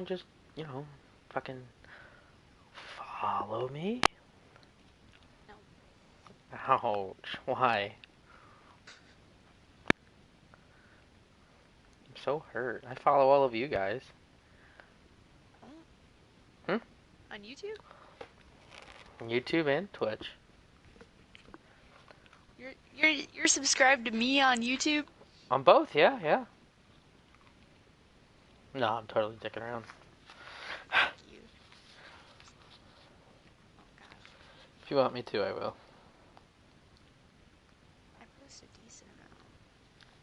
just, you know, fucking follow me? No. Ouch. Why? I'm so hurt. I follow all of you guys. Oh. On YouTube? YouTube and Twitch. You're subscribed to me on YouTube? On both, yeah, yeah. No, I'm totally dicking around. Fuck you. Oh gosh. If you want me to, I will. I post a decent amount.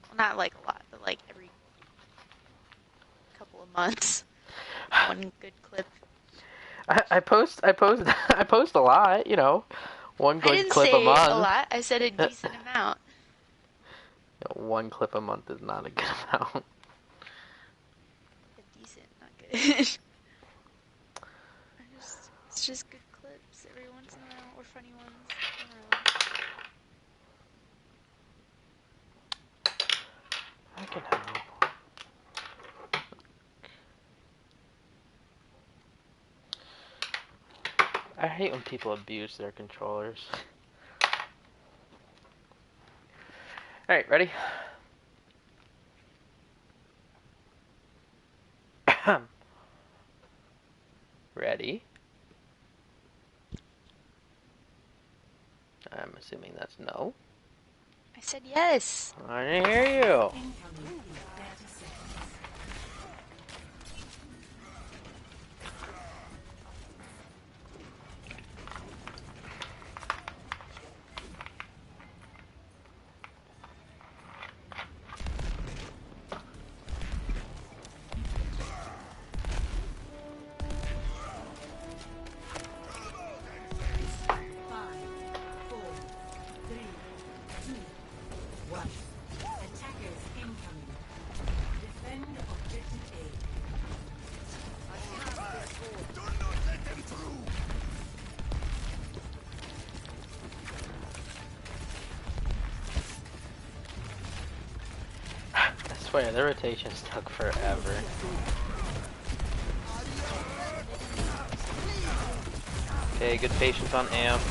Well, not like a lot, but like every couple of months. One good clip. I post I post a lot, you know. One I good didn't clip a say month. a lot. I said a decent amount. One clip a month is not a good amount. A decent, not good. It's just good clips every once in a while, or funny ones. I can help. I hate when people abuse their controllers. Alright, ready? Ready? I'm assuming that's no. I said yes. I didn't hear you. I swear, the rotations took forever. Okay, good patience on amp.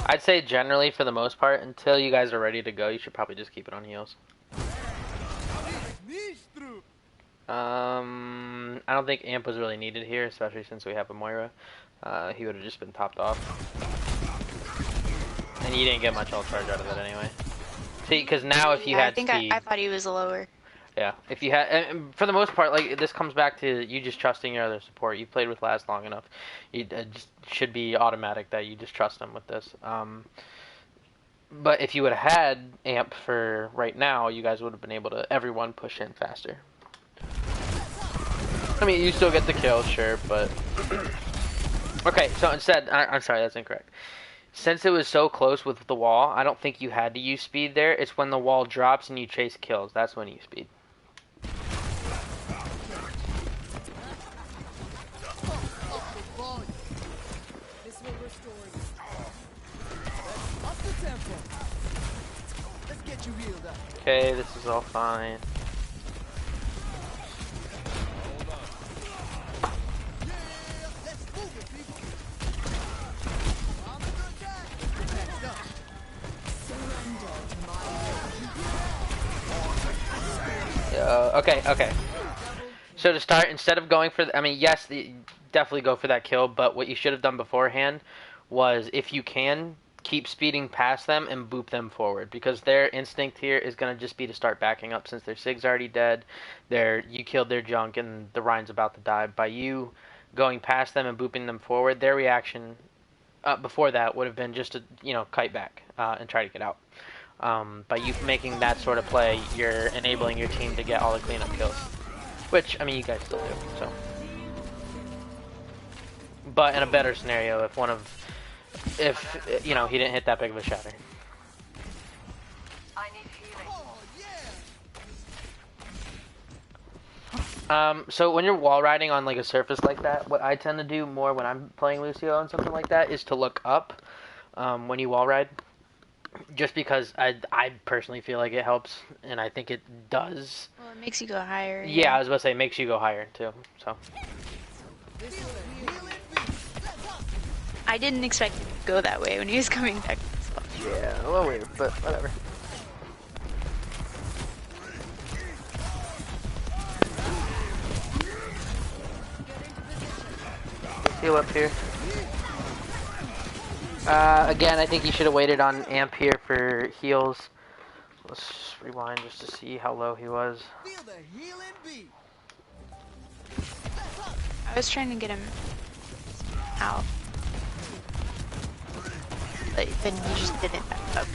I'd say generally, for the most part, until you guys are ready to go, you should probably just keep it on heals. I don't think amp was really needed here, especially since we have a Moira. He would have just been topped off. And you didn't get much ult charge out of it anyway. See, because now if you had speed... I thought he was lower. Yeah, if you had... And for the most part, like, this comes back to you just trusting your other support. You played with Laz long enough. It just should be automatic that you just trust them with this. But if you would have had amp for right now, you guys would have been able to, everyone, push in faster. I mean, you still get the kill, sure, but... Okay, so instead... I'm sorry, that's incorrect. Since it was so close with the wall, I don't think you had to use speed there. It's when the wall drops and you chase kills. That's when you use speed. Okay, this is all fine. Okay. So to start, instead of going for... I mean, yes, definitely go for that kill, but what you should have done beforehand was, if you can, keep speeding past them and boop them forward, because their instinct here is going to just be to start backing up since their Sig's already dead. You killed their junk and the Rhine's about to die. By you going past them and booping them forward, their reaction before that would have been just to, kite back and try to get out. By you making that sort of play, you're enabling your team to get all the cleanup kills. Which, I mean, you guys still do, so. But in a better scenario, if he didn't hit that big of a shatter. So when you're wall riding on like a surface like that, what I tend to do more when I'm playing Lucio and something like that is to look up when you wall ride. Just because I personally feel like it helps, and I think it does. Well, it makes you go higher. Yeah, I was about to say it makes you go higher too. So I didn't expect him to go that way when he was coming back to the spot. yeah, a little weird, but whatever. Heal up here. Again, I think you should have waited on Amp here for heals. Let's just rewind just to see how low he was. I was trying to get him out. But then he just didn't back up.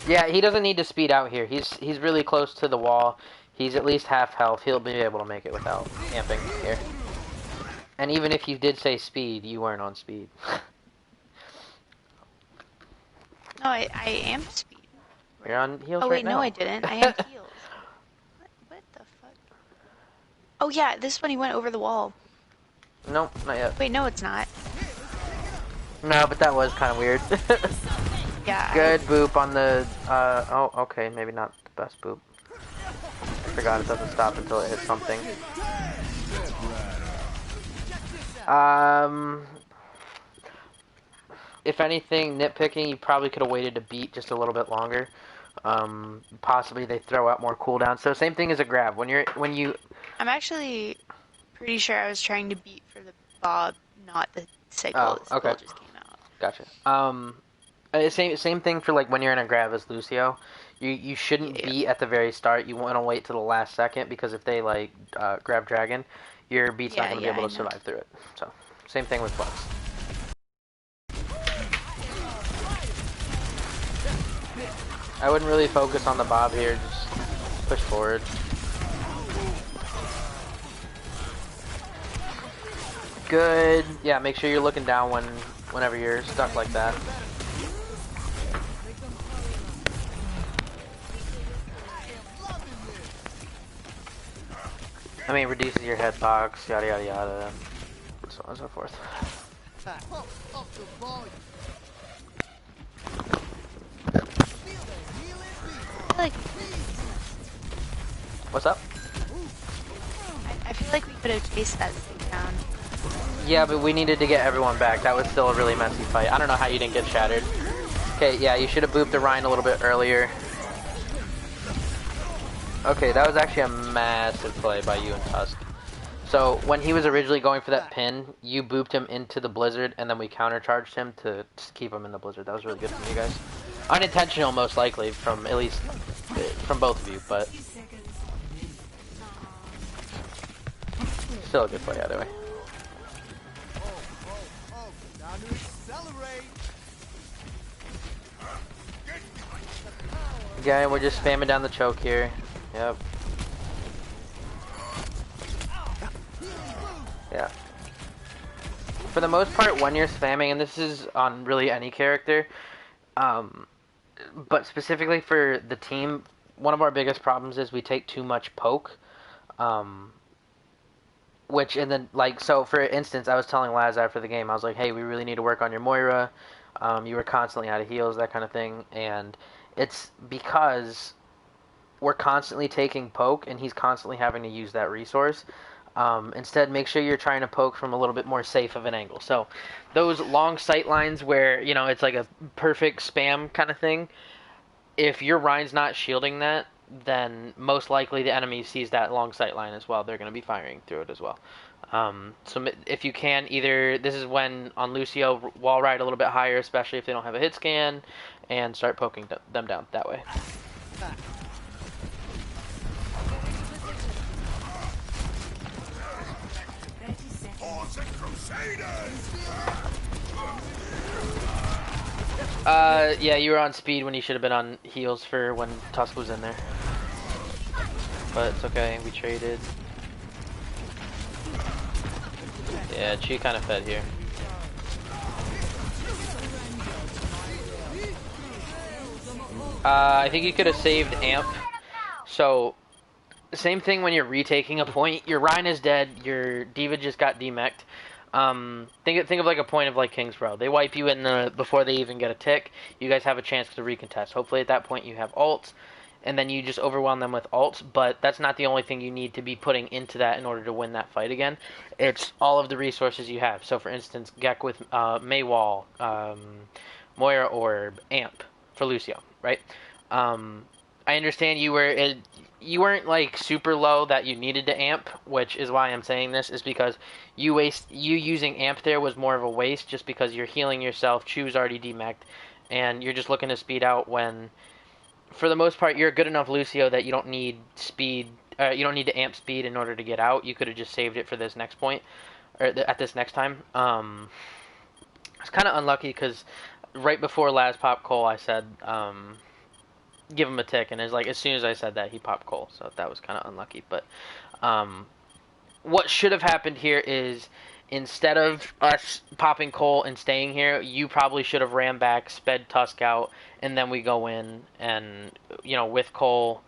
Yeah, he doesn't need to speed out here. He's really close to the wall. He's at least half health. He'll be able to make it without amping here. And even if you did say speed, you weren't on speed. No, I am speed. You're on heals Oh right wait, now. no I didn't. I am heals. What the fuck? Oh yeah, this one he went over the wall. Nope, not yet. Wait, no it's not. No, but that was kind of weird. Yeah. Good boop on the, oh, okay, maybe not the best boop. I forgot it doesn't stop until it hits something. If anything, nitpicking, you probably could have waited to beat just a little bit longer. Possibly they throw out more cooldown. So same thing as a grab. When you... I'm actually pretty sure I was trying to beat for the Bob, not the cycle. Oh, okay. Just came out. Gotcha. Same thing for like when you're in a grab as Lucio. You shouldn't be at the very start. You want to wait till the last second because if they like grab dragon, your beat's not going to be able to survive through it. So same thing with Flex. I wouldn't really focus on the Bob here. Just push forward. Good. Yeah, make sure you're looking down whenever you're stuck like that. I mean, reduces your hitbox, yada yada yada, so on and so forth. What's up? I feel like we could have chased that thing down. Yeah, but we needed to get everyone back. That was still a really messy fight. I don't know how you didn't get shattered. Okay, yeah, you should have booped the Rhine a little bit earlier. Okay, that was actually a massive play by you and Tusk. So, when he was originally going for that pin, you booped him into the Blizzard, and then we countercharged him to keep him in the Blizzard. That was really good from you guys. Unintentional, most likely, from at least from both of you, but still a good play either way. Yeah, we're just spamming down the choke here. Yep. Yeah. For the most part, when you're spamming, and this is on really any character, but specifically for the team, one of our biggest problems is we take too much poke. Which, and then, like, so for instance, I was telling Laz after the game, I was like, hey, we really need to work on your Moira. You were constantly out of heals, that kind of thing, and it's because we're constantly taking poke, and he's constantly having to use that resource. Instead, make sure you're trying to poke from a little bit more safe of an angle. So, those long sight lines where, you know, it's like a perfect spam kind of thing, if your Rhine's not shielding that, then most likely the enemy sees that long sight line as well. They're going to be firing through it as well. So if you can, either, this is when on Lucio, wall ride a little bit higher, especially if they don't have a hit scan, and start poking them down that way. Yeah, you were on speed when you should have been on heals for when Tusk was in there. But it's okay, we traded. Yeah, Chi kind of fed here. I think you could have saved Amp So, same thing when you're retaking a point. Your Rhine is dead. Your Diva just got demeched. Think of like a point of like Kingsborough. They wipe you in before they even get a tick. You guys have a chance to recontest. Hopefully at that point you have ults, and then you just overwhelm them with ults. But that's not the only thing you need to be putting into that in order to win that fight again. It's all of the resources you have. So for instance, Gek with Maywall, Moira Orb, Amp for Lucio, right? I understand you weren't like super low that you needed to amp, which is why I'm saying this, is because you using amp there was more of a waste just because you're healing yourself, Chu's already demeched, and you're just looking to speed out when, for the most part, you're a good enough Lucio that you don't need speed, you don't need to amp speed in order to get out. You could have just saved it for this next point, or at this next time. It's kind of unlucky because right before last pop Cole, I said, give him a tick, and it's like as soon as I said that, he popped Cole, so that was kind of unlucky. But what should have happened here is, instead of us popping Cole and staying here, you probably should have ran back, sped Tusk out, and then we go in and, you know, with Cole,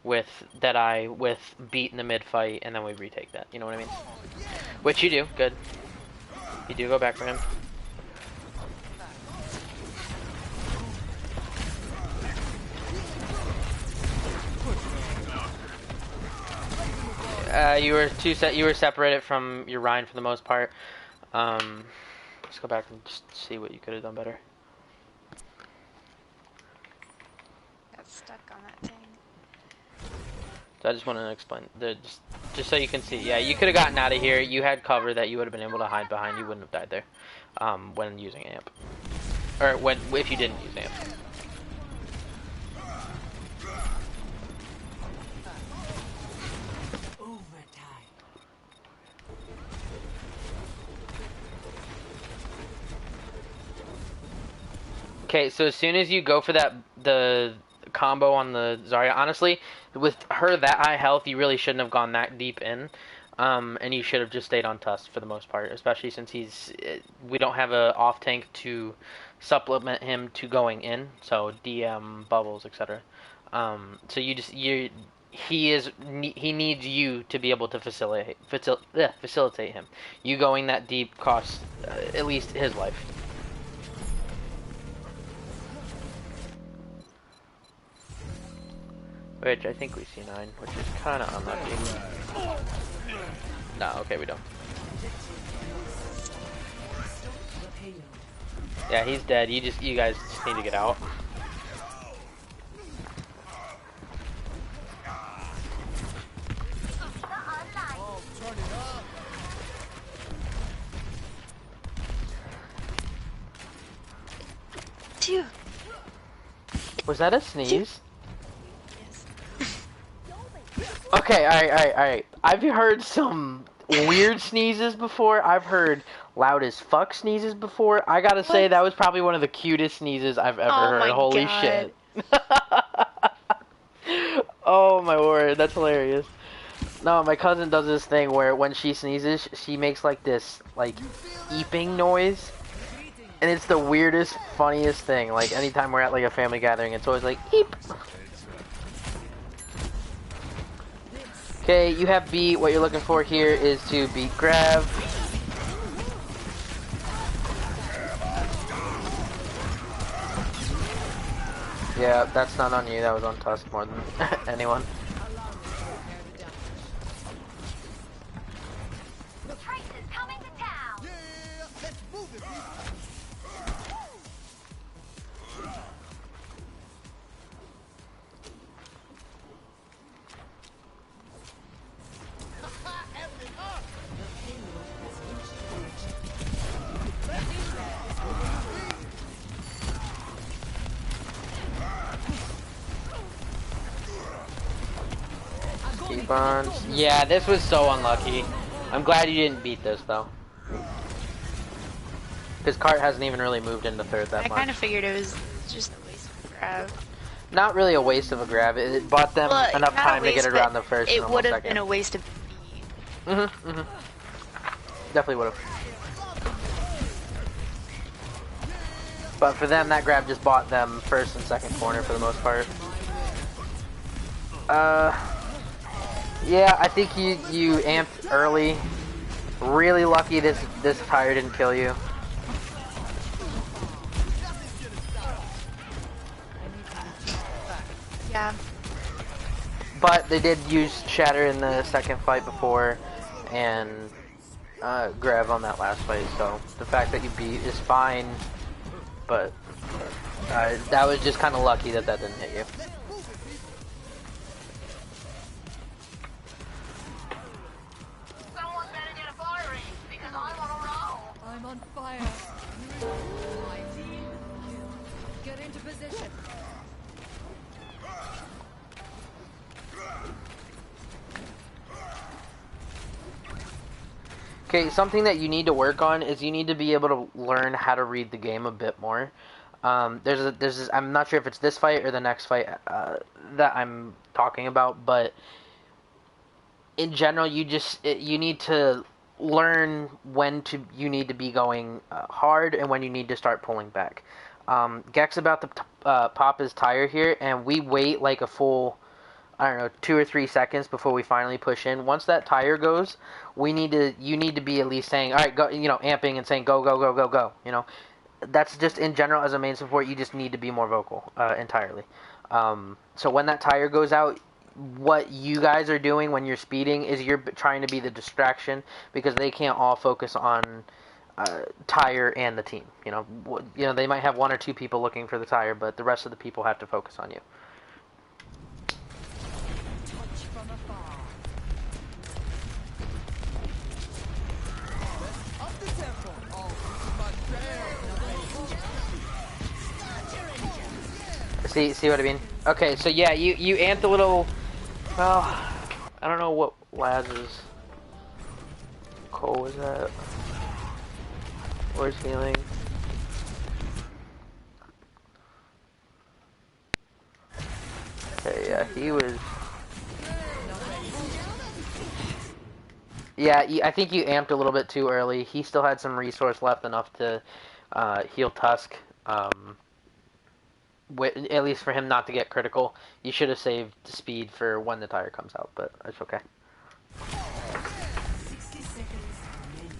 with Deadeye, with Beat in the mid fight, and then we retake that. You know what I mean? Which you do. Good. You do go back for him. You were separated from your Rhine for the most part. Let's go back and just see what you could have done better. Got stuck on that thing. So I just want to explain, just so you can see. Yeah, you could have gotten out of here. You had cover that you would have been able to hide behind. You wouldn't have died there when using amp, or if you didn't use amp. Okay, so as soon as you go for the combo on the Zarya, honestly, with her that high health, you really shouldn't have gone that deep in, and you should have just stayed on Tusk for the most part, especially since we don't have a off tank to supplement him to going in, so DM, bubbles, etc. So he needs you to be able to facilitate him. You going that deep costs at least his life. Which I think we see 9, which is kind of unlucky. No, okay, we don't. Yeah, he's dead. You guys just need to get out. Two. Was that a sneeze? Okay, alright. I've heard some weird sneezes before. I've heard loud as fuck sneezes before. I gotta say, that was probably one of the cutest sneezes I've ever heard. Holy shit. Oh my word, that's hilarious. No, my cousin does this thing where when she sneezes, she makes like this, like, eeping noise. And it's the weirdest, funniest thing. Like, anytime we're at like a family gathering, it's always like, eep. Okay, you have beat. What you're looking for here is to beat grab. Yeah, that's not on you. That was on Tusk more than anyone. Yeah, this was so unlucky. I'm glad you didn't beat this though, because Cart hasn't even really moved into third that much. I kind of figured it was just a waste of a grab. Not really a waste of a grab. It bought them enough time to get it around the first. It would have been a waste of beat. Definitely would have. But for them, that grab just bought them first and second corner for the most part. Yeah, I think you amped early. Really lucky this tire didn't kill you. Yeah. But they did use Shatter in the second fight before, and Grav on that last fight. So the fact that you beat is fine, but that was just kind of lucky that didn't hit you. Someone better get a fire ring because I'm on a roll. I'm on fire. My team, get into position. Okay, something that you need to work on is you need to be able to learn how to read the game a bit more. There's this, I'm not sure if it's this fight or the next fight that I'm talking about, but in general, you need to learn when you need to be going hard and when you need to start pulling back. Gek's about to pop his tire here, and we wait like a full, I don't know, 2 or 3 seconds before we finally push in. Once that tire goes, you need to be at least saying, all right, go, amping and saying go, go, go, go, go. That's just in general as a main support. You just need to be more vocal entirely. So when that tire goes out, what you guys are doing when you're speeding is you're trying to be the distraction because they can't all focus on tire and the team. They might have 1 or 2 people looking for the tire, but the rest of the people have to focus on you. See what I mean? Okay, so yeah, you amped a little. Well, I don't know what Laz's Cole was at. Where's healing? Okay, yeah, he was. Yeah, I think you amped a little bit too early. He still had some resource left enough to heal Tusk. At least for him not to get critical. You should have saved speed for when the tire comes out, but it's okay. 60 seconds remaining.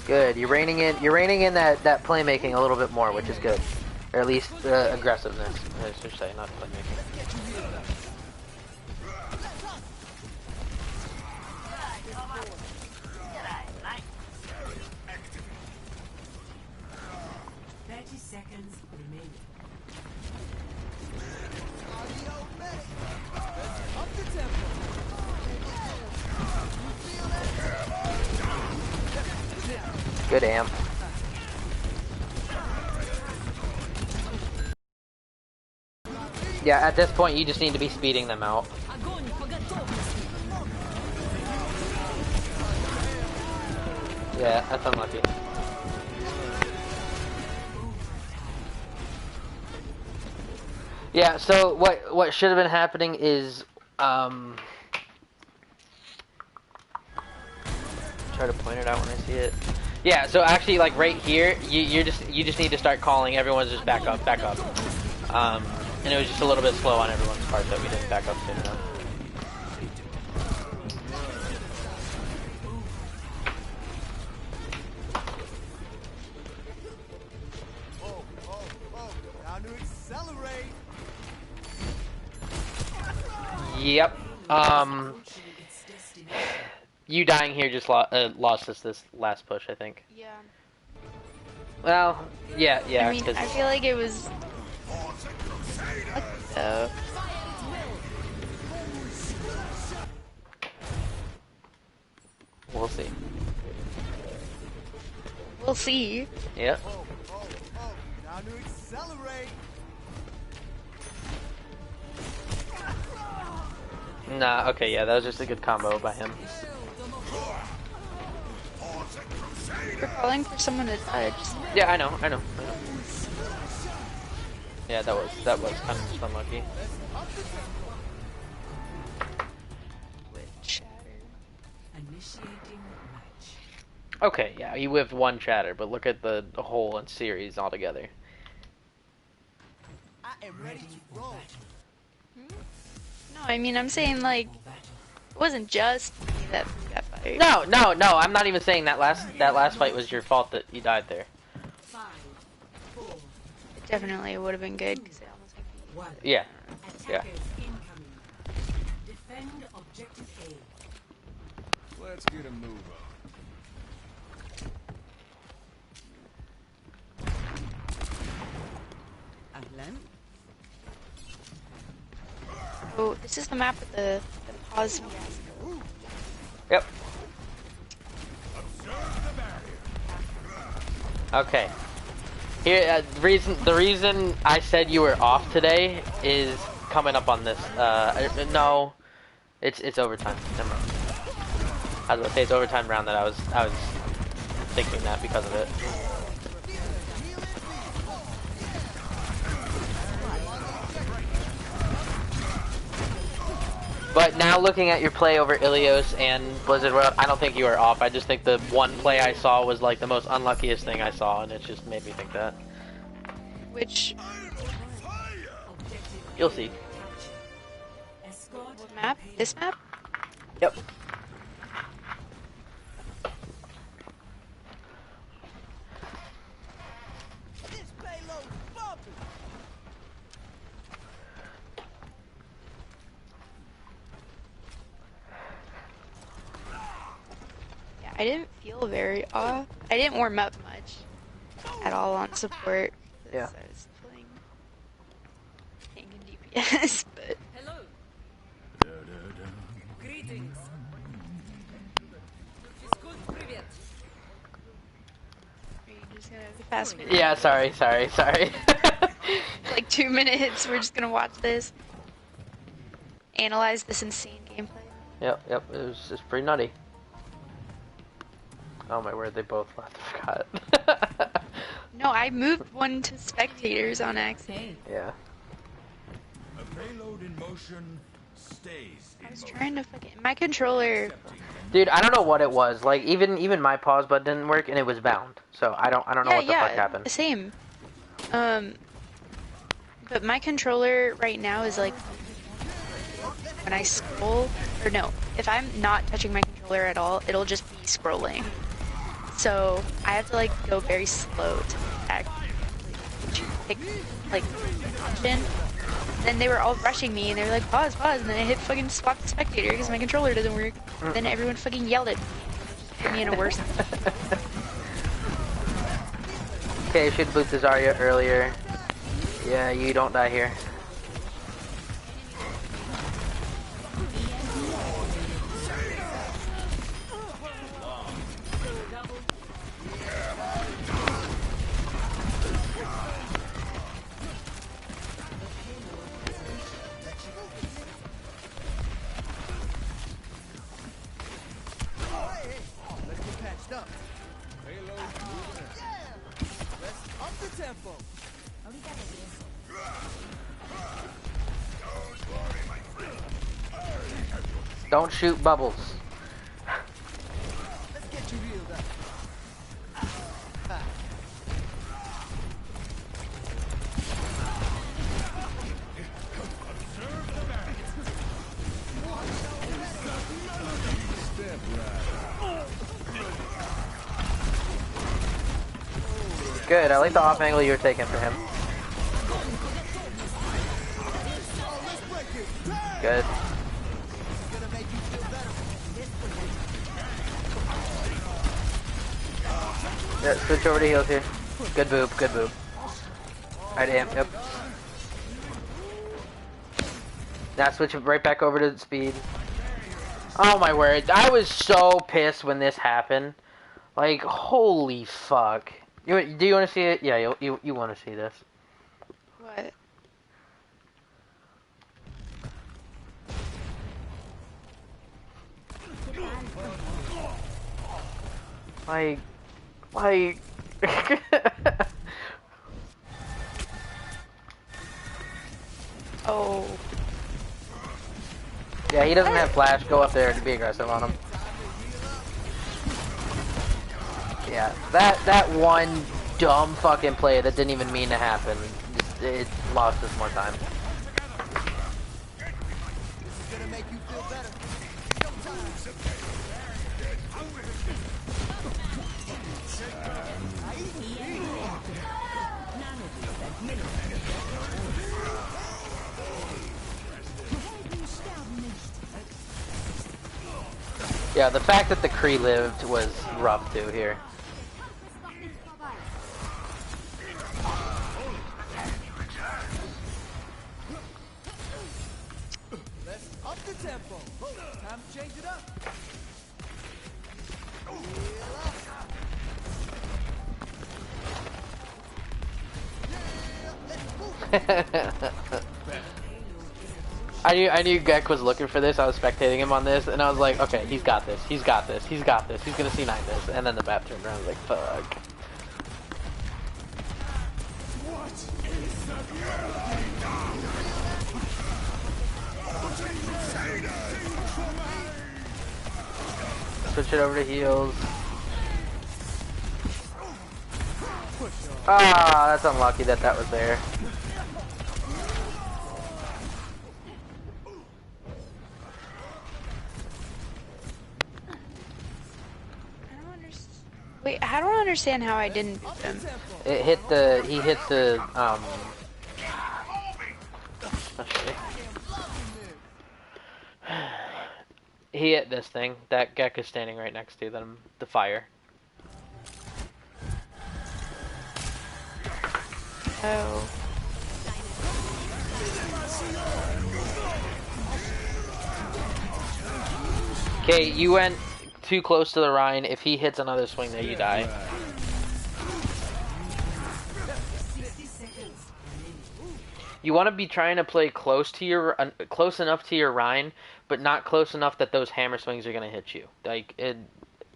Good. You're reining in that playmaking a little bit more, which is good. Or at least aggressiveness, I should say, not playmaking. Good amp. Yeah, at this point you just need to be speeding them out. Yeah, that's unlucky. Yeah, so what should have been happening is try to point it out when I see it. Yeah, so actually, like right here, you just need to start calling. Everyone's just back up, and it was just a little bit slow on everyone's part that we didn't back up soon enough. Yep. You dying here just lost us this last push, I think. Yeah. Well, yeah. I mean, I feel like it was. What the? We'll see. We'll see. Yep. Now to accelerate. Nah, okay, yeah, that was just a good combo by him. We're calling for someone to touch. Yeah, I know. Yeah, that was kind of just unlucky. Initiating match. Okay, yeah, you whiffed one chatter, but look at the whole series altogether. I am ready to roll. No, I mean, I'm saying, like, it wasn't just me that got fired. No, I'm not even saying that last fight was your fault that you died there. It definitely would have been good, because it almost like Yeah. Yeah. Defend objective A. Let's get a move on. Ahlan? Oh, this is the map with the pause fiasco. Yep. Okay. Here, the reason I said you were off today is coming up on this. No, it's overtime. Never mind. I was gonna say it's overtime round that I was thinking that because of it. But now looking at your play over Ilios and Blizzard World, I don't think you were off. I just think the one play I saw was like the most unluckiest thing I saw, and it just made me think that. Which You'll see. what map? This map? Yep. This payload's bumping. Yeah, I didn't feel very off. I didn't warm up much at all on support. Yeah. I was playing tank and DPS, but Hello. Greetings. Физкульт, привет. are you just gonna fast forward? Yeah, sorry. It's like 2 minutes. We're just gonna watch this, analyze this insane gameplay. Yep, it was just pretty nutty. Oh my word, they both left. I forgot. No, I moved one to spectators on accident. Yeah. A payload in motion stays in I was motion. trying to fucking my controller. Dude, I don't know what it was. Like even my pause button didn't work and it was bound. So I don't know what the fuck happened. Same. But my controller right now is like when I scroll, or no, if I'm not touching my controller at all, it'll just be scrolling. So I have to like go very slow to pick like option. Then they were all rushing me and they were like pause, and then I hit fucking swap to spectator because my controller doesn't work. Then everyone fucking yelled at me. Put me in a worse. Okay, should boot the Zarya earlier. Yeah, you don't die here. Let's get patched up. Payload moving in. Let's up the tempo. Don't shoot bubbles. Let's get you reeled up. Good, I like the off angle you were taking for him. Good. Gonna make you feel better. Yeah, switch over to heals here. Good boop. Alright, aim, yep. Now switch right back over to speed. Oh my word, I was so pissed when this happened. Like, holy fuck. Do you want to see it? Yeah, you want to see this. What? Like... Oh. Yeah, he doesn't have flash. Go up there and be aggressive on him. Yeah, that one dumb fucking play that didn't even mean to happen. It lost us more time. This is gonna make you feel better. Yeah, the fact that the Kree lived was rough too here. Let's up the tempo. Time to change it up. I knew Gek was looking for this. I was spectating him on this, and I was like, okay, he's got this. He's got this. He's got this. He's gonna C9 this. And then the bat turned around. I was like, fuck. Switch it over to heals. Ah, that's unlucky that that was there. Wait, I don't understand how I didn't beat him. It hit the, he hit the, he hit this thing that Gek is standing right next to them, the fire. Oh. Okay, you went too close to the Rhine. If he hits another swing there, you die. You want to be trying to play close to your, close enough to your Rhine, but not close enough that those hammer swings are going to hit you. Like,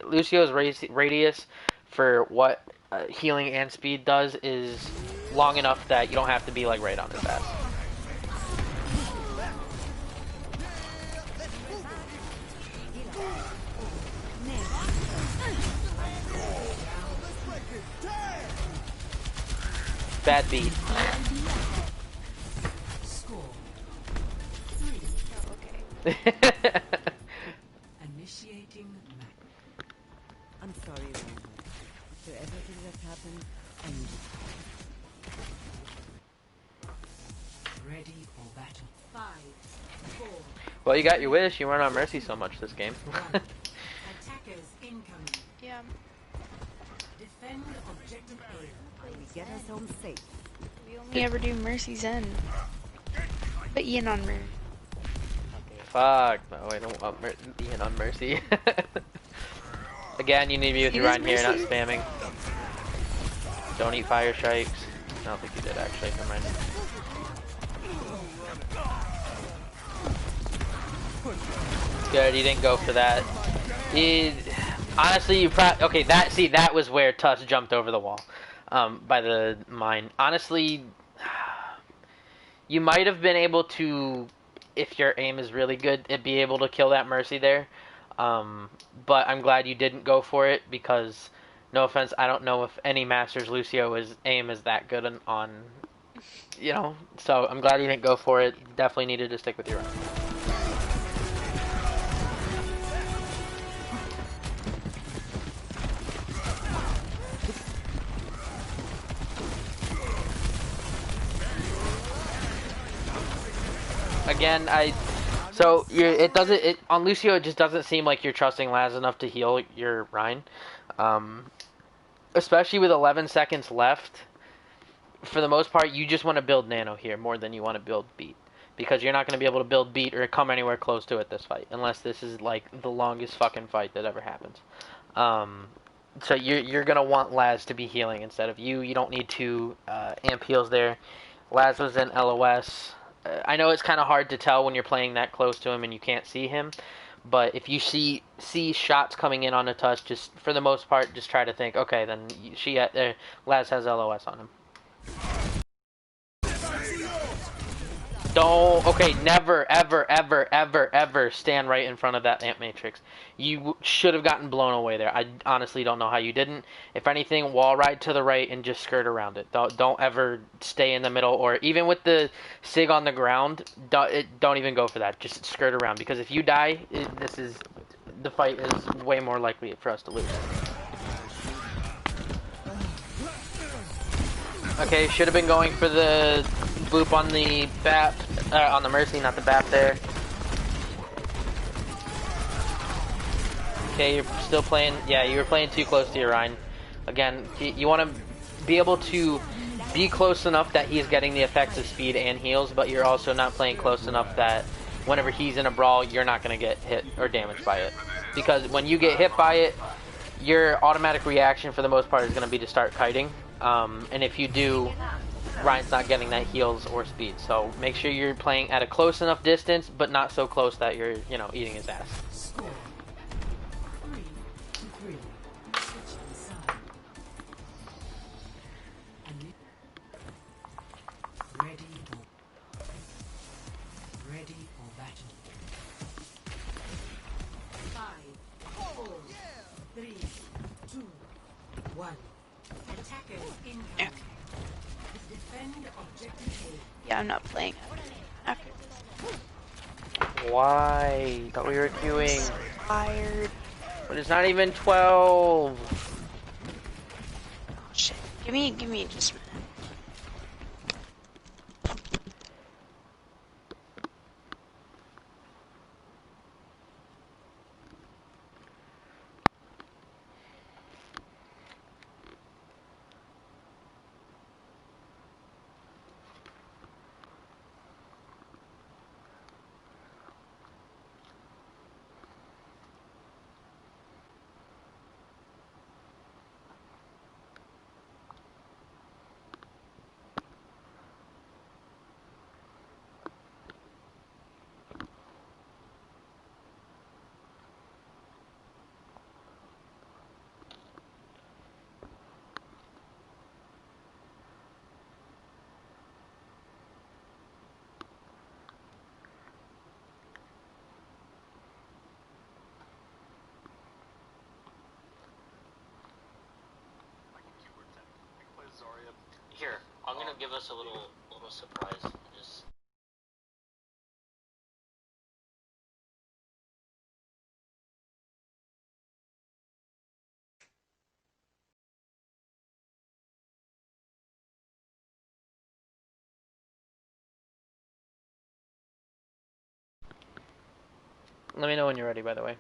Lucio's radius for what healing and speed does is long enough that you don't have to be like right on his ass. Bad beat. Initiating map. I'm sorry, Reinhardt. For everything that's happened, I need it. Ready for battle. 5, 4. Well, you got your wish. You weren't on Mercy so much this game. Attackers incoming. Yeah. Defend objective A. We get us home safe. We only ever do Mercy's End. But Ian on Mercy. Fuck, no, I don't want Ian on Mercy. Again, you need to be with your Rhine here, not spamming. Don't eat fire strikes. I don't think you did, actually. Never mind. Good, he didn't go for that. Honestly, you probably... Okay, that was where Tuss jumped over the wall. By the mine. Honestly, you might have been able to... If your aim is really good, it'd be able to kill that Mercy there. But I'm glad you didn't go for it because, no offense, I don't know if any Masters Lucio's aim is that good on you know. So I'm glad you didn't go for it. Definitely needed to stick with your own. Again, on Lucio, it just doesn't seem like you're trusting Laz enough to heal your Rhine. Especially with 11 seconds left. For the most part, you just want to build Nano here more than you want to build Beat. Because you're not going to be able to build Beat or come anywhere close to it this fight. Unless this is like the longest fucking fight that ever happens. So you're going to want Laz to be healing instead of you. You don't need two amp heals there. Laz was in LOS. I know it's kind of hard to tell when you're playing that close to him and you can't see him, but if you see shots coming in on a Tuss, just for the most part, just try to think, okay, then Laz has LOS on him. Don't. Okay, never, ever, ever, ever, ever stand right in front of that amp matrix. You should have gotten blown away there. I honestly don't know how you didn't. If anything, wall ride to the right and just skirt around it. Don't ever stay in the middle, or even with the sig on the ground, don't even go for that. Just skirt around, because if you die, the fight is way more likely for us to lose. Okay, should have been going for the boop on the BAP, on the Mercy, not the BAP there. Okay, you're still playing, yeah, you were playing too close to your Rhine. Again, you want to be able to be close enough that he's getting the effects of speed and heals, but you're also not playing close enough that whenever he's in a brawl, you're not going to get hit or damaged by it. Because when you get hit by it, your automatic reaction for the most part is going to be to start kiting. And if you do, Ryan's not getting that heals or speed. So make sure you're playing at a close enough distance, but not so close that you're, eating his ass. Score 3-3. Switching side. Ready for battle. 5, 4, 3, 2, 1. Attackers in. Okay. Defend objective A. Yeah, I'm not playing after this. Why? Thought we were queuing. Tired. But it's not even 12. Shit. Give me just a minute. Here, I'm gonna give us a little surprise. Just. Let me know when you're ready, by the way.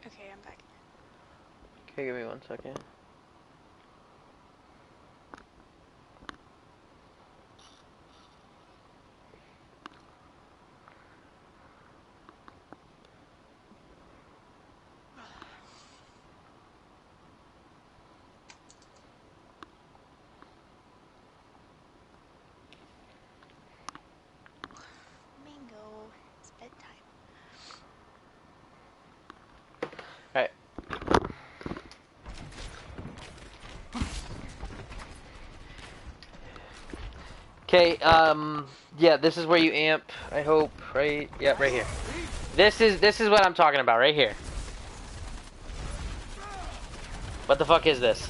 Okay, I'm back. Okay, give me 1 second. Mingo. It's bedtime. Alright. Okay, yeah, this is where you amp, I hope, right? Yeah, right here. This is what I'm talking about, right here. What the fuck is this?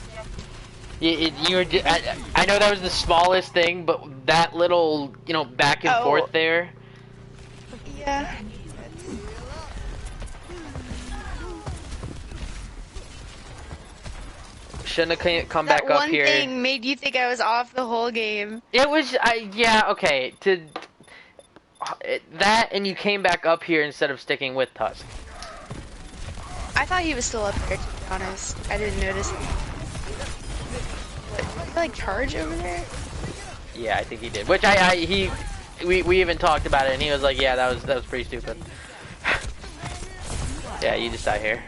I know that was the smallest thing, but that little, back and forth there. Yeah. Shouldn't have come That back up one here. thing made you think I was off the whole game. It was, yeah, okay. That, and you came back up here instead of sticking with Tusk. I thought he was still up there, to be honest. I didn't notice him. What, did he, like, charge over there? Yeah, I think he did. Which we even talked about it, and he was like, yeah, that was pretty stupid. Yeah, you just die here.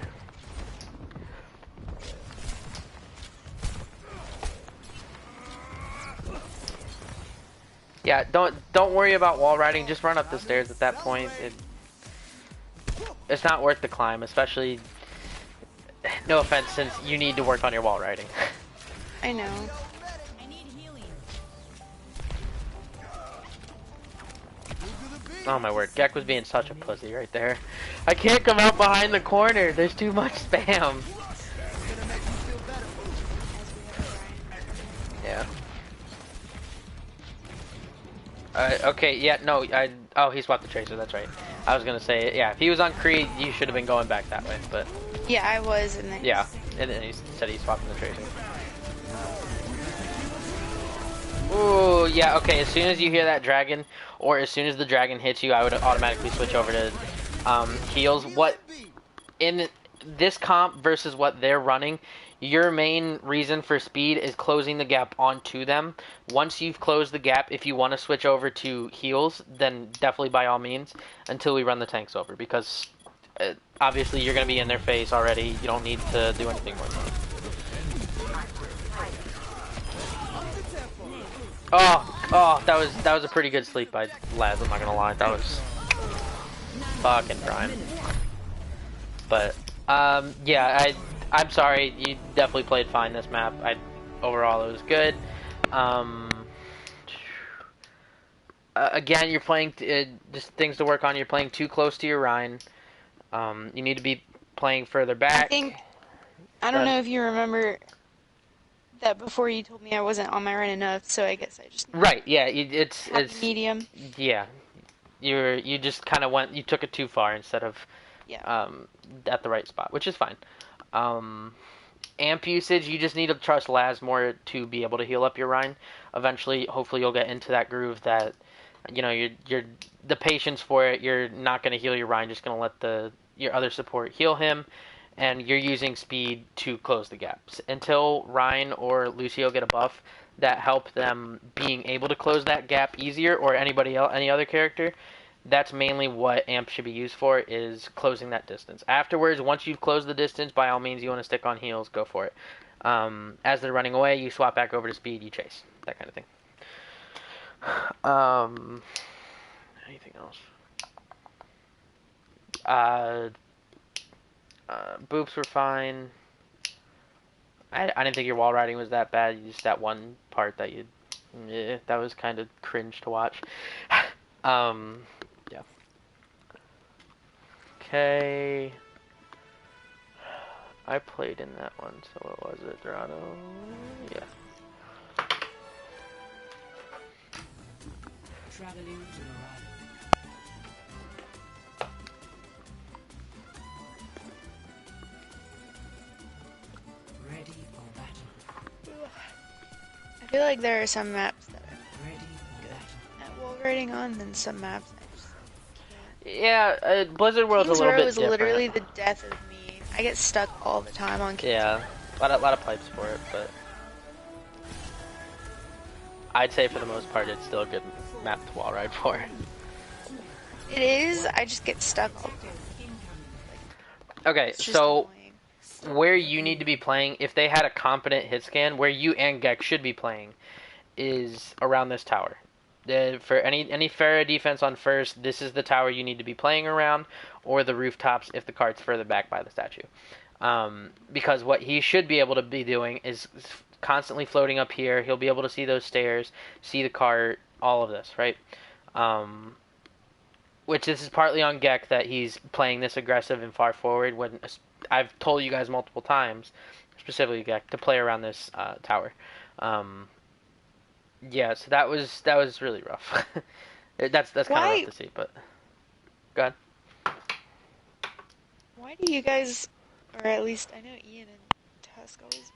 Yeah, don't worry about wall riding. Just run up the stairs at that point. it's not worth the climb, especially. No offense, since you need to work on your wall riding. I know. I need healing. Oh my word, Gek was being such a pussy right there. I can't come out behind the corner. There's too much spam. Yeah. Okay, yeah, no, oh, he swapped the tracer, that's right. I was gonna say, yeah, if he was on Creed, you should have been going back that way, but... Yeah, I was, and then... Yeah, and then he said he swapped the tracer. Ooh, yeah, okay, as soon as you hear that dragon, or as soon as the dragon hits you, I would automatically switch over to, heals. What, in this comp versus what they're running, your main reason for speed is closing the gap onto them. Once you've closed the gap, if you want to switch over to heals, then definitely by all means, until we run the tanks over, because obviously you're going to be in their face already. You don't need to do anything more than that. Oh, that was a pretty good sleep by Laz, I'm not going to lie. That was fucking prime. But, yeah, I'm sorry, you definitely played fine this map. Overall, it was good. Again, you're playing, just things to work on. You're playing too close to your Rhine. You need to be playing further back. I don't know if you remember that before you told me I wasn't on my run enough, so I guess I just... Right, yeah, it's medium. Yeah. You just kind of you took it too far instead of Yeah. at the right spot, which is fine. Amp usage, you just need to trust Laz more to be able to heal up your Rhine. Eventually, hopefully, you'll get into that groove that, you know, you're the patience for it. You're not going to heal your Rhine, just going to let your other support heal him, and you're using speed to close the gaps. Until Rhine or Lucio get a buff that help them being able to close that gap easier, or anybody else, any other character, that's mainly what amp should be used for, is closing that distance. Afterwards, once you've closed the distance, by all means, you want to stick on heals, go for it. As they're running away, you swap back over to speed, you chase. That kind of thing. Anything else? Boops were fine. I didn't think your wall riding was that bad. Just that one part that that was kind of cringe to watch. Yeah. Okay. I played in that one, so what was it, Dorado? Yeah. Traveling to Morado. Ready for battle. I feel like there are some maps that I'm Ready for battle. at wall riding on, and some maps I just... Yeah, Blizzard World's a Kings little Row bit is different. literally the death of me. I get stuck all the time on Kings Yeah, a lot of pipes for it, but I'd say for the most part it's still a good map to wall ride for. It is, I just get stuck all the time. Okay, It's just so annoying. where you need to be playing, if they had a competent hit scan, where you and Gek should be playing, is around this tower. For any Pharah defense on first, this is the tower you need to be playing around, or the rooftops if the card's further back by the statue. Because what he should be able to be doing is constantly floating up here. He'll be able to see those stairs, see the cart, all of this, right? Which this is partly on Gek that he's playing this aggressive and far forward, when I've told you guys multiple times, specifically Gek, to play around this tower. Yeah, so that was really rough. That's kind of rough to see, but go ahead. Why do you guys, or at least I know Ian and Tusk always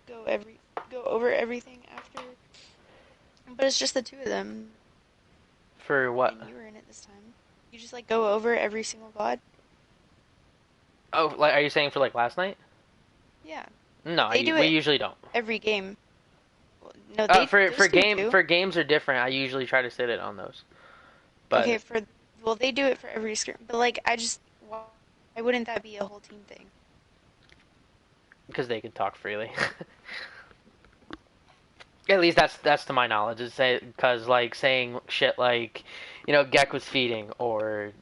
go over everything after, but it's just the two of them. For what? And you were in it this time. You just like go over every single VOD? Oh, like, are you saying for like last night? Yeah. No, They do we it usually don't. every game. Well, no, they For those two do. for games are different. I usually try to sit it on those. But Okay, well they do it for every screen, but like why wouldn't that be a whole team thing? because they can talk freely. At least that's to my knowledge. It's because like saying shit like, Gek was feeding, or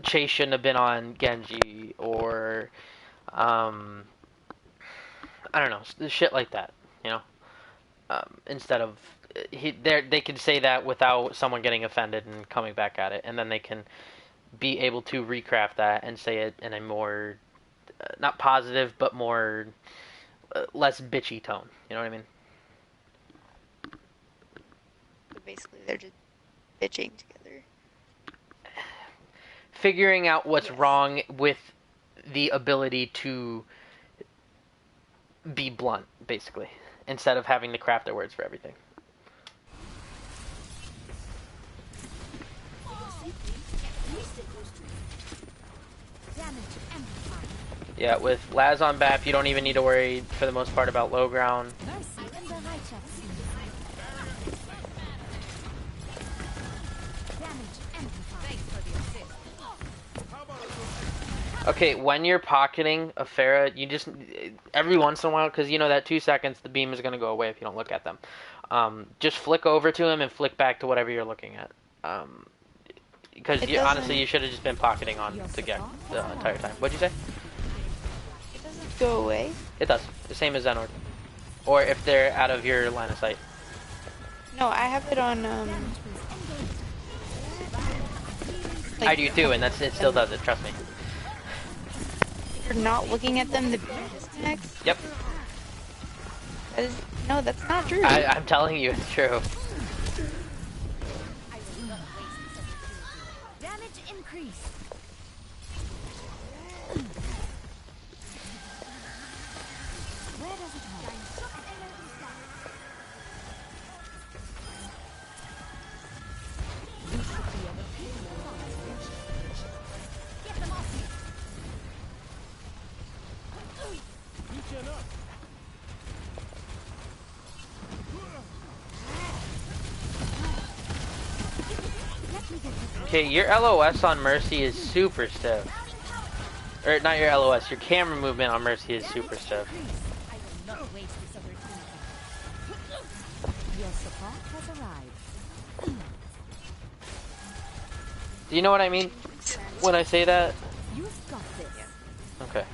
Chase shouldn't have been on Genji, or I don't know, shit like that. You know, instead of they can say that without someone getting offended and coming back at it, and then they can be able to recraft that and say it in a more not positive but more less bitchy tone. You know what I mean? So basically, they're just bitching together. Figuring out what's Yes. wrong with the ability to be blunt, basically, instead of having to craft their words for everything. Yeah, with Laz on BAP, you don't even need to worry, for the most part, about low ground. Okay, when you're pocketing a Pharah, you just, every once in a while, because that 2 seconds, the beam is going to go away if you don't look at them. Just flick over to him and flick back to whatever you're looking at. Because honestly, you should have just been pocketing on to Gek the entire time. What'd you say? It doesn't go away. It does. The same as Zenord. Or if they're out of your line of sight. No, I have it on. I do too, and it still does it. Trust me. If you're not looking at them, the beam disconnects. Yep. No, that's not true. I'm telling you, it's true. Damage increase. Where does it hurt? Get them off me. Okay, your LOS on Mercy is super stiff. Or not your LOS, your camera movement on Mercy is super stiff. I will not waste this opportunity. Your support has arrived. Do you know what I mean when I say that? You've got this. Okay.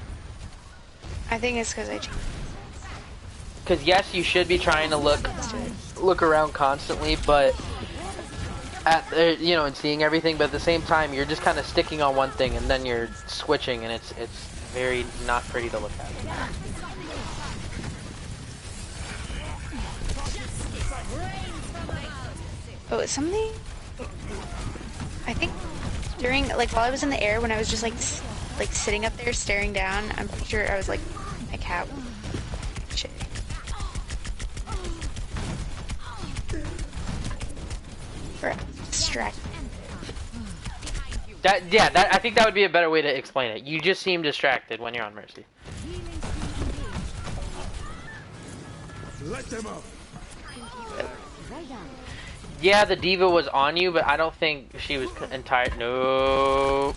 I think it's because I changed. Because yes, you should be trying to look around constantly, but and seeing everything. But at the same time, you're just kind of sticking on one thing, and then you're switching, and it's very not pretty to look at. Oh, it's something. I think during while I was in the air, when I was just like sitting up there staring down, I'm pretty sure I was like my cat. Shit. Or distracted. I think that would be a better way to explain it. You just seem distracted when you're on Mercy. Let them up. Yeah, the diva was on you, but I don't think she was entire. No.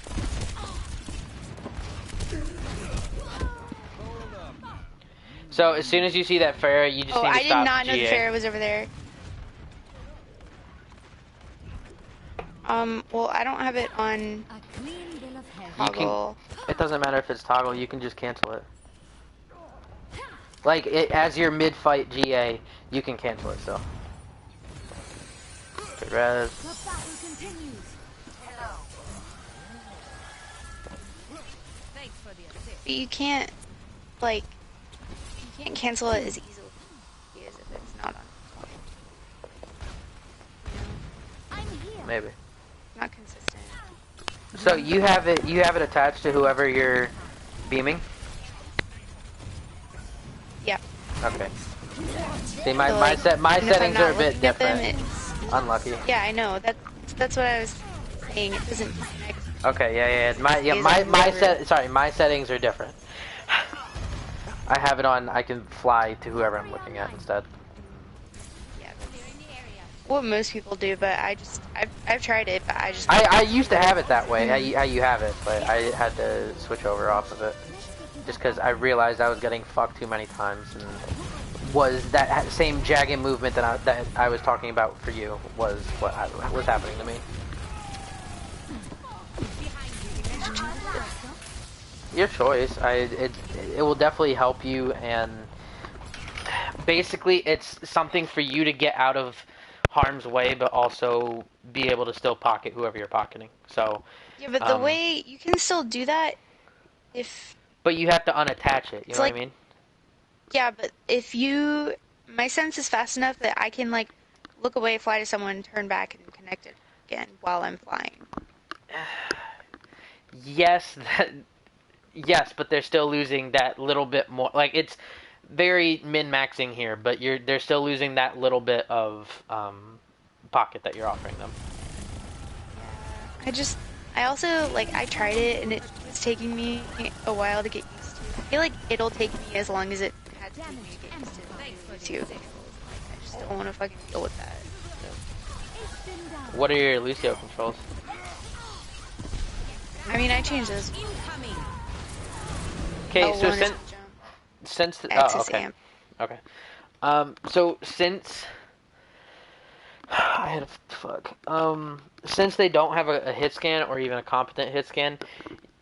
So as soon as you see that Pharah, you just need to I did stop not know the GA. Pharah was over there. Well, I don't have it on A clean bill of health. You can- toggle. It doesn't matter if it's toggle, you can just cancel it. As your mid-fight GA, you can cancel it still. Good res. The battle continues. Thanks for the assist. But you can't cancel it as easily as if it's not on. I'm here. Maybe. Not consistent. So you have it attached to whoever you're beaming? Yeah. Okay. See, my So, my even if I'm settings not are a bit looking at them, different. it's- Unlucky. yeah, I know. That's what I was saying. It doesn't connect. Okay, yeah. My settings are different. I have it on. I can fly to whoever I'm looking at instead. Yeah, that's what most people do, but I've tried it, but I used to have it that way. How you have it, but I had to switch over off of it just because I realized I was getting fucked too many times, and was that same jagged movement that I was talking about for you was what was happening to me. Your choice. It will definitely help you, and basically it's something for you to get out of harm's way, but also be able to still pocket whoever you're pocketing. So, Yeah, but the way you can still do that if but you have to unattach it. You it's know what I like, mean? yeah, but if you, my sense is fast enough that I can like look away, fly to someone, turn back, and connect it again while I'm flying. Yes, yes, but they're still losing that little bit more. Like it's very min-maxing here, but they're still losing that little bit of pocket that you're offering them. I also, like, I tried it and it was taking me a while to get used to. I feel like it'll take me as long as it had to take me to get used to Lucio controls. Like, I just don't want to fucking deal with that. What are your Lucio controls? I mean, I changed those. Okay, so L1 is since X oh, is okay, amp. okay. So since I had a fuck. Since they don't have a hit scan or even a competent hit scan,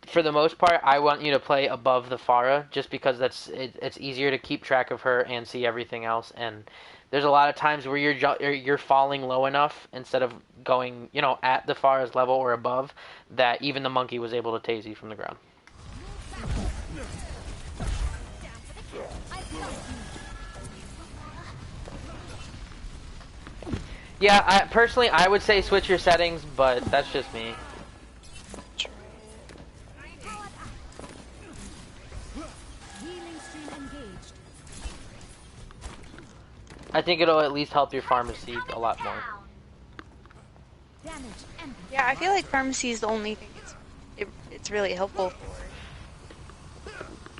for the most part, I want you to play above the Pharah just because it's easier to keep track of her and see everything else. And there's a lot of times where you're falling low enough instead of going, at the Pharah's level or above, that even the monkey was able to tase you from the ground. Yeah, personally, I would say switch your settings, but that's just me. I think it'll at least help your pharmacy a lot more. Yeah, I feel like pharmacy is the only thing it's really helpful for.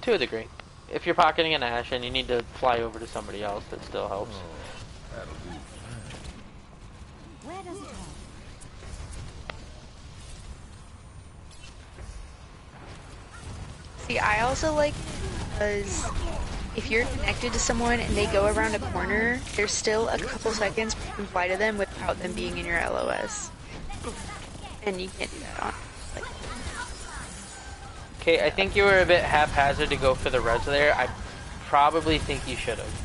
To a degree. If you're pocketing an Ash and you need to fly over to somebody else, that still helps. Where does it all? See, I also like it because if you're connected to someone and they go around a corner, there's still a couple seconds where you can fly to them without them being in your LOS. And you can't do that on. Okay, I think you were a bit haphazard to go for the res there. I probably think you should have.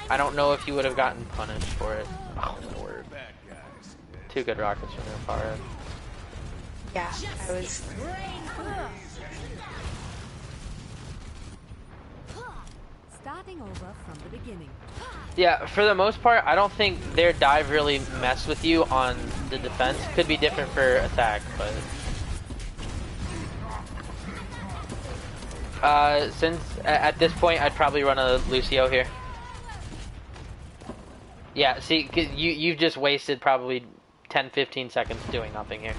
I don't know if you would have gotten punished for it. Oh, Lord. 2 good rockets from your Pharah. Yeah, I was... Starting over from the beginning. Yeah, for the most part, I don't think their dive really messed with you on the defense. Could be different for attack, but... since at this point, I'd probably run a Lucio here. Yeah, see, 'cause you've just wasted probably 10-15 seconds doing nothing here.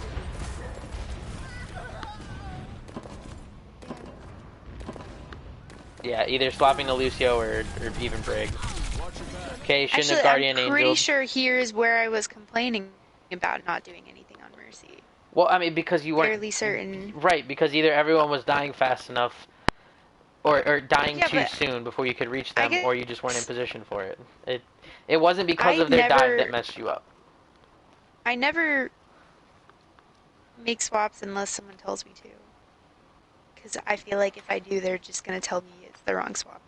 Yeah, either swapping to Lucio or even Brig. Okay, shouldn't have Guardian I'm pretty Angel. sure here is where I was complaining about not doing anything on Mercy. Well, I mean, because you weren't... Fairly certain. Right, because either everyone was dying fast enough or dying Yeah, too but soon before you could reach them, guess... or you just weren't in position for it. It wasn't because of their dive that messed you up. I never make swaps unless someone tells me to. Because I feel like if I do, they're just going to tell me it's the wrong swap.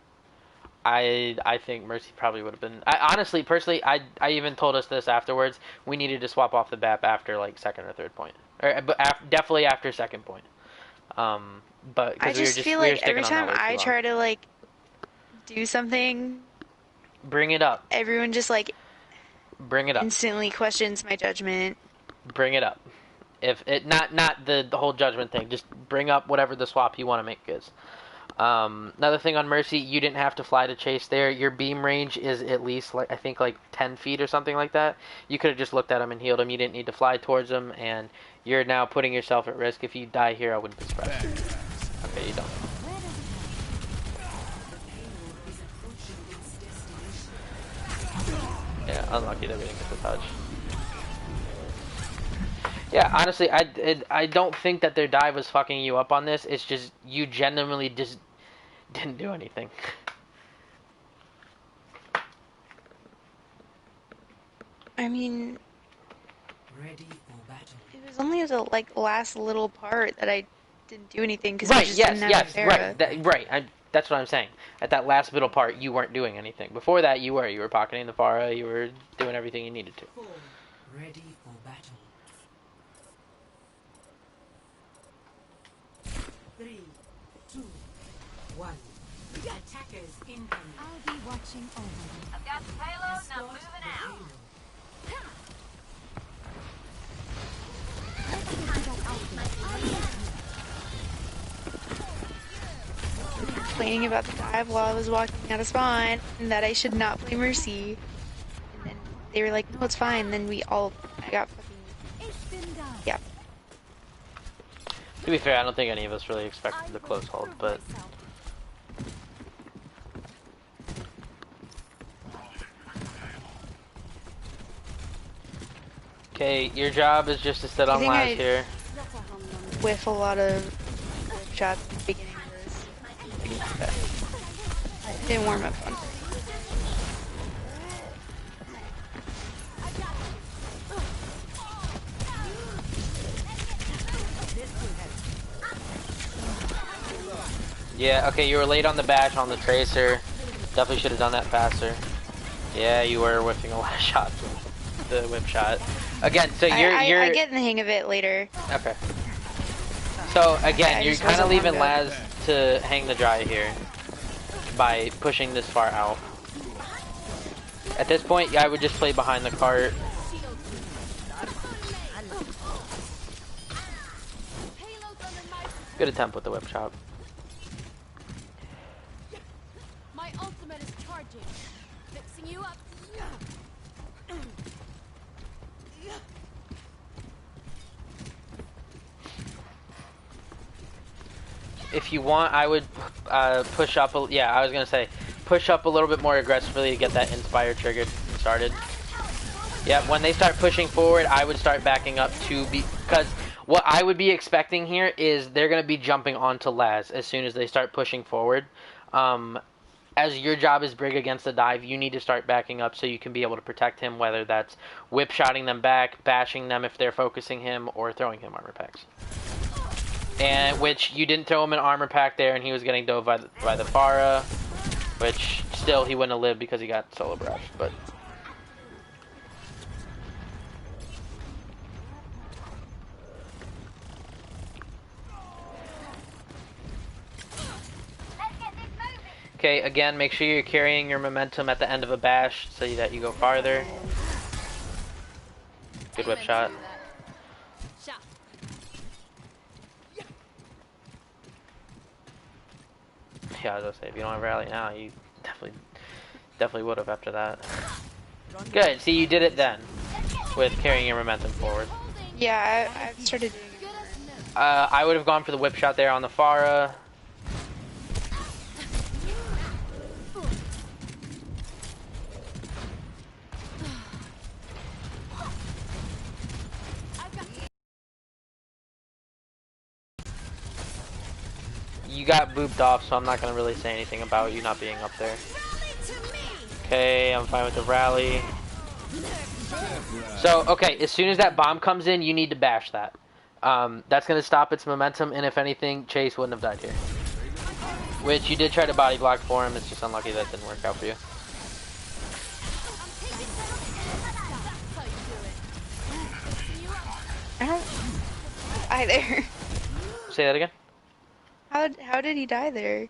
I think Mercy probably would have been... honestly, personally, I even told us this afterwards. We needed to swap off the BAP after, like, second or third point. But definitely after second point. But I just feel like every time I try to, like, do something... Bring it up. Everyone just, like... Bring it up. Instantly questions my judgment. Bring it up. If it not the whole judgment thing, just bring up whatever the swap you want to make is. Another thing on Mercy, you didn't have to fly to chase there. Your beam range is at least, like, I think, like 10 feet or something like that. You could have just looked at him and healed him. You didn't need to fly towards him, and you're now putting yourself at risk. If you die here, I wouldn't be surprised. Okay, you don't. Yeah, unlucky that we didn't get the touch. Yeah, honestly, I don't think that their dive was fucking you up on this. It's just you genuinely just didn't do anything. I mean, Ready for battle. it was only the like last little part that I didn't do anything because Right, just yes, didn't have yes, Farah. right, right. That's what I'm saying. At that last middle part, you weren't doing anything. Before that, you were. You were pocketing the Pharah, you were doing everything you needed to. Ready for battle. 3, 2, 1. Attackers incoming. I'll be watching over you. I've got the payload and I'm moving out. Let's get to that outfit. Complaining about the dive while I was walking out of spawn and that I should not play Mercy. And then they were like, no, it's fine. Then I got fucking, It's been done. yeah. To be fair, I don't think any of us really expected the close hold, but... Okay, your job is just to sit on think last I- here. With a lot of shots at the beginning of this. I didn't warm up on. Yeah, okay, you were late on the bash on the tracer. Definitely should have done that faster. Yeah, you were whiffing a lot of shots with the whip shot. Again, so you're... I get in the hang of it later. Okay. So, again, I you're just kind of wasn't leaving warmed Laz up. to hang the dry here by pushing this far out. At this point, I would just play behind the cart. Good attempt with the whip chop. My ultimate is charging. Fixing you up. If you want, I would push up. Yeah, I was gonna say push up a little bit more aggressively to get that inspire triggered and started. Yeah, when they start pushing forward, I would start backing up to because what I would be expecting here is they're gonna be jumping onto Laz as soon as they start pushing forward. As your job is Brig against the dive, you need to start backing up so you can be able to protect him, whether that's whip shotting them back, bashing them if they're focusing him, or throwing him armor packs. And which you didn't throw him an armor pack there, and he was getting dove by the Pharah, which still he wouldn't have lived because he got solo barraged. But okay, again, make sure you're carrying your momentum at the end of a bash so that you go farther. Good whip shot. Yeah, I was gonna say, if you don't have rally now, you definitely would have after that. Good. See, you did it then with carrying your momentum forward. Yeah, I've started doing it. I would have gone for the whip shot there on the Pharah. You got booped off, so I'm not gonna really say anything about you not being up there. Okay, I'm fine with the rally. So, okay, as soon as that bomb comes in, you need to bash that. That's gonna stop its momentum, and if anything, Chase wouldn't have died here. Which you did try to body block for him, it's just unlucky that didn't work out for you. I don't either. Say that again? How did he die there?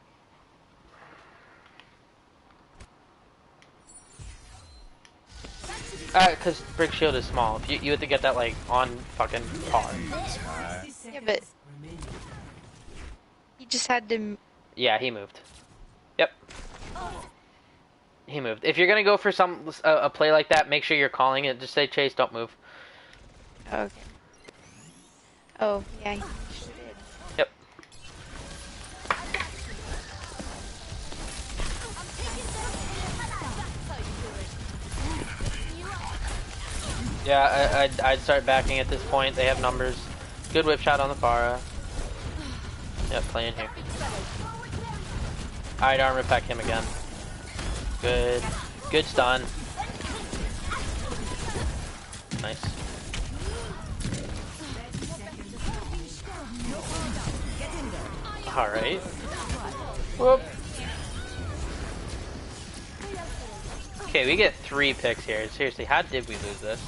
Because Brick Shield is small. If you have to get that, like, on fucking par. Yeah, but he just had to. Yeah, he moved. Yep. He moved. If you're gonna go for a play like that, make sure you're calling it. Just say, Chase, don't move. Okay. Oh yeah, he sure did. Yep. Yeah, I'd start backing at this point. They have numbers. Good whip shot on the Pharah. Yep, playing here. I'd armor pack him again. Good. Good stun. Nice. Alright. Whoop. Okay, we get 3 picks here. Seriously, how did we lose this?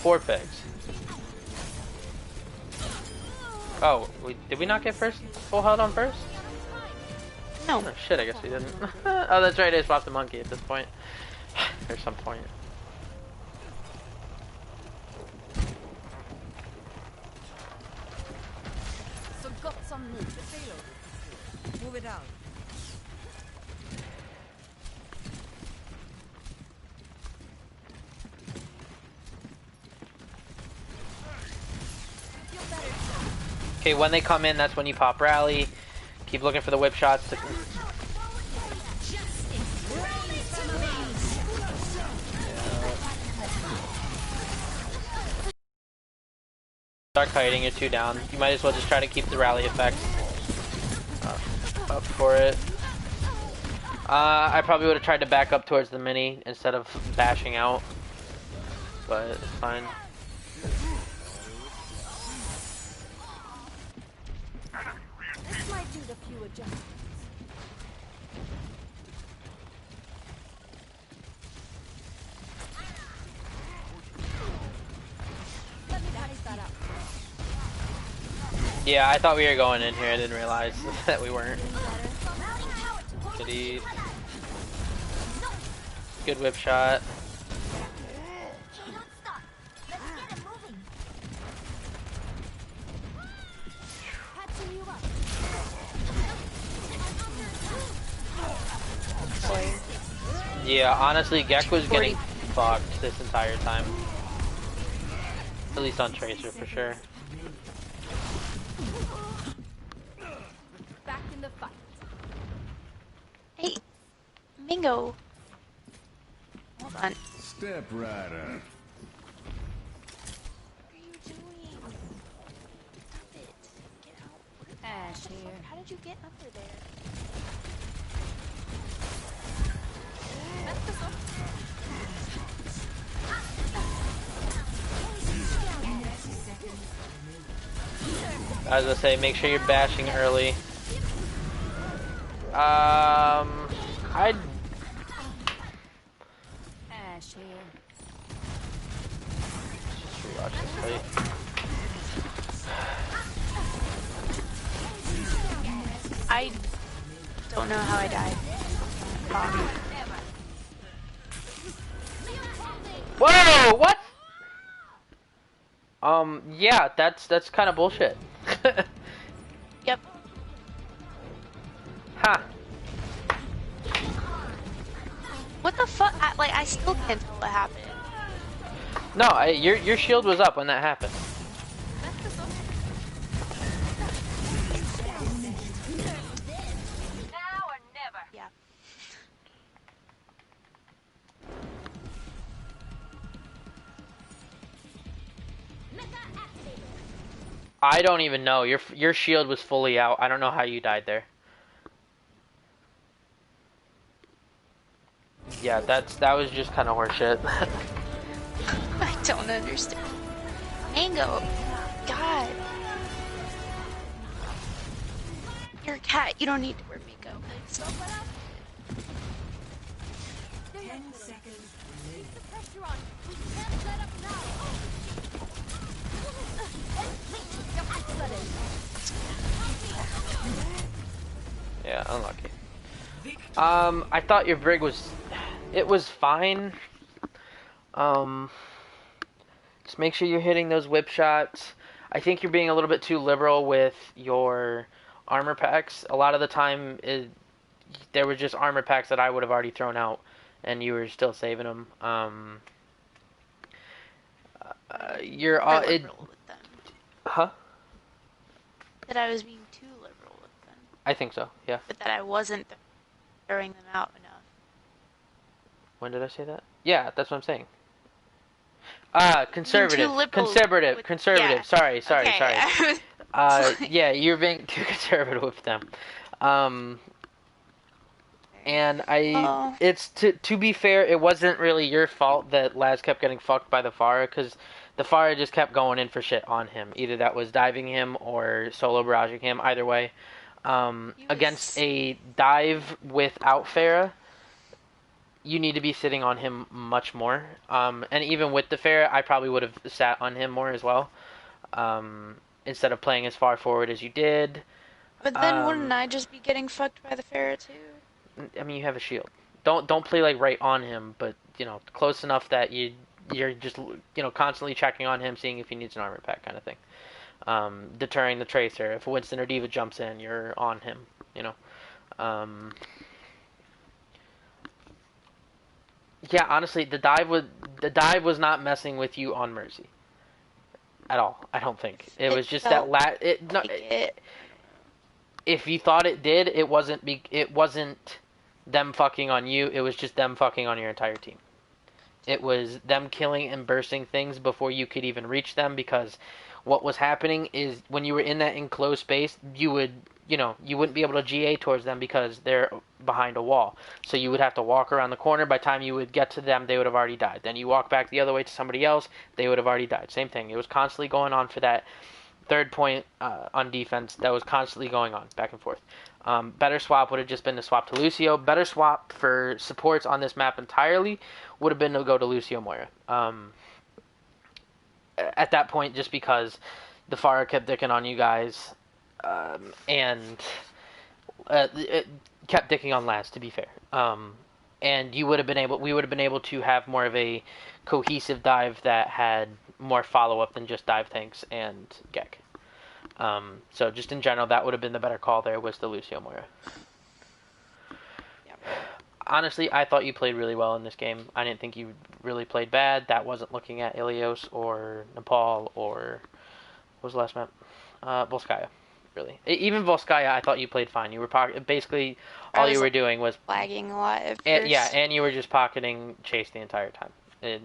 4 picks. Oh, did we not get full health on first? No. Oh shit, I guess we didn't. Oh, that's right, I swapped the monkey at this point. There's some point. So got some meat. The payload. Move it out. Okay, when they come in, that's when you pop rally. Keep looking for the whip shots. Start kiting, you're 2 down. You might as well just try to keep the rally effect up for it. I probably would have tried to back up towards the mini instead of bashing out, but it's fine. This might do the few adjustments. Let me patch that up. Yeah, I thought we were going in here. I didn't realize that we weren't. Kitty. Good whip shot. Patching you up. Yeah, honestly, Gek was getting fucked this entire time. At least on Tracer, for sure. Back in the fight. Hey, Mingo. Hold on. Step right up. What are you doing? Stop it. Get out. Ash here. How did you get under there? I was gonna say, make sure you're bashing early. I'd Ash here. just rewatch this fight. I don't know how I died. Whoa! What? Yeah, that's kind of bullshit. Yep. Ha. What the fuck? I still can't tell what happened. No, your shield was up when that happened. Now or never. Yeah. I don't even know. Your shield was fully out. I don't know how you died there. Yeah, that was just kind of horseshit. I don't understand. Mango. God. You're a cat. You don't need to wear makeup. 10 seconds. Keep the pressure on. We can't let up now. Yeah, unlucky. I thought your brig was, it was fine. Just make sure you're hitting those whip shots. I think you're being a little bit too liberal with your armor packs. A lot of the time, there were just armor packs that I would have already thrown out, and you were still saving them. You're Liberal with them. huh? That I was being too liberal with them. I think so. Yeah. But that I wasn't throwing them out enough. When did I say that? Yeah, that's what I'm saying. Conservative. liberal Conservative. with- Conservative. yeah. Sorry. Okay. Yeah, you're being too conservative with them. Okay. And Oh. it's to be fair, it wasn't really your fault that Laz kept getting fucked by the Pharah, because the Pharah just kept going in for shit on him. Either that was diving him or solo barraging him. Either way, against a dive without Pharah, you need to be sitting on him much more. And even with the Pharah, I probably would have sat on him more as well, instead of playing as far forward as you did. But then wouldn't I just be getting fucked by the Pharah too? I mean, you have a shield. Don't play like right on him, but close enough that you're just constantly checking on him, seeing if he needs an armor pack, kind of thing. Deterring the tracer. If Winston or Diva jumps in, you're on him. Yeah, honestly, the dive was not messing with you on Mercy at all. I don't think it was just that if you thought it did, it wasn't them fucking on you. It was just them fucking on your entire team. It was them killing and bursting things before you could even reach them, because what was happening is when you were in that enclosed space, you wouldn't be able to GA towards them because they're behind a wall. So you would have to walk around the corner. By the time you would get to them, they would have already died. Then you walk back the other way to somebody else, they would have already died. Same thing. It was constantly going on for that third point on defense. That was constantly going on, back and forth. Better swap would have just been to swap to Lucio. Better swap for supports on this map entirely would have been to go to Lucio Moira. At that point, just because the Pharah kept dicking on you guys, and it kept dicking on Laz, to be fair. And we would have been able to have more of a cohesive dive that had more follow-up than just dive tanks and Gek. So just in general, that would have been the better call there, was the Lucio Moira. Yep. Honestly, I thought you played really well in this game. I didn't think you really played bad. That wasn't looking at Ilios or Nepal or... what was the last map? Volskaya, really. Even Volskaya, I thought you played fine. You were basically, all you were doing was... lagging a lot at first. Yeah, and you were just pocketing Chase the entire time.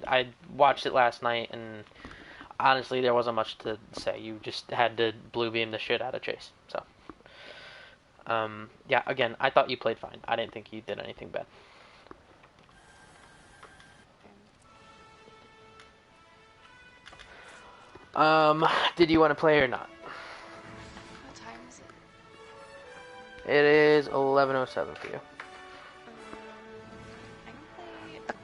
I watched it last night, and honestly, there wasn't much to say. You just had to blue beam the shit out of Chase. So, yeah, again, I thought you played fine. I didn't think you did anything bad. Did you want to play or not? What time is it? It is 11:07 for you. I can play a couple.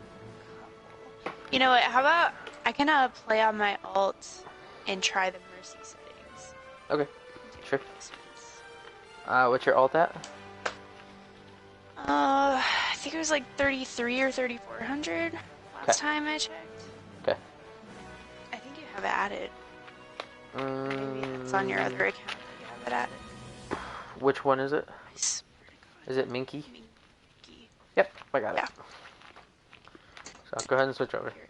You know what? How about I can play on my alt and try the Mercy settings. Okay, sure. What's your alt at? I think it was like 33 or 3400 last time I checked. Okay. I think you have it added. Maybe it's on your other account that you have it added. Which one is it? I swear to God. Is it Minky? Minky. Yep, I got Yeah. it. So go ahead and switch over. Here,